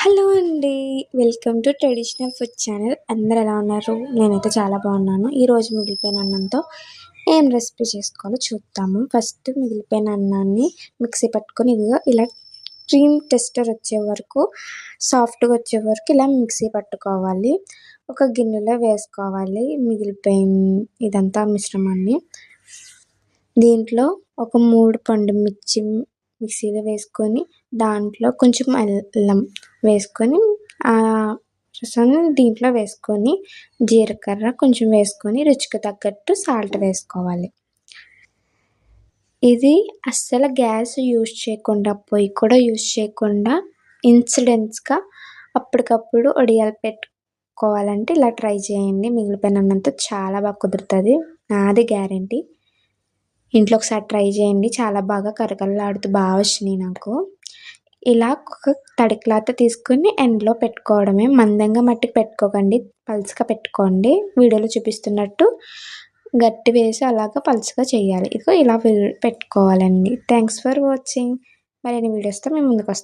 Hello అండి. Welcome to traditional food channel. అందరూ ఎలా ఉన్నారు? నేనైతే చాలా బాగున్నాను. ఈరోజు మిగిలిపోయిన అన్నంతో ఏం రెసిపీ చేసుకోవాలో చూద్దాము. ఫస్ట్ మిగిలిపోయిన అన్నాన్ని మిక్సీ పట్టుకొని ఇదిగో ఇలా క్రీమ్ టెక్స్చర్ వచ్చే వరకు, సాఫ్ట్గా వచ్చే వరకు ఇలా మిక్సీ పట్టుకోవాలి. ఒక గిన్నెలో వేసుకోవాలి మిగిలిపోయిన ఇదంతా మిశ్రమాన్ని. దీంట్లో ఒక 3 పండు మిర్చి మిక్సీలో వేసుకొని, దాంట్లో కొంచెం అల్లం వేసుకొని, రసాన్ని దీంట్లో వేసుకొని, జీలకర్ర కొంచెం వేసుకొని, రుచికి తగ్గట్టు సాల్ట్ వేసుకోవాలి. ఇది అస్సలు గ్యాస్ యూజ్ చేయకుండా, పొయ్యి కూడా యూజ్ చేయకుండా ఇన్స్టెంట్స్గా అప్పటికప్పుడు వడియాలు పెట్టుకోవాలంటే ఇలా ట్రై చేయండి. మిగిలిపోయిన అన్నంతో చాలా బాగా కుదురుతుంది, నాది గ్యారెంటీ. ఇంట్లో ఒకసారి ట్రై చేయండి, చాలా బాగా కరకరలాడుతూ బాగా వచ్చినాయి నాకు. ఇలా ఒక తడి క్లాత్ తీసుకొని ఎండలో పెట్టుకోవడమే. మందంగా మట్టికి పెట్టుకోకండి, పలుచగా పెట్టుకోండి. వీడియోలో చూపిస్తున్నట్టు గట్టి వేసి అలాగా పలుచగా చేయాలి. ఇదిగో ఇలా పెట్టుకోవాలండి. Thanks for watching. మరిన్ని వీడియోస్తో మేము ముందుకు వస్తాం.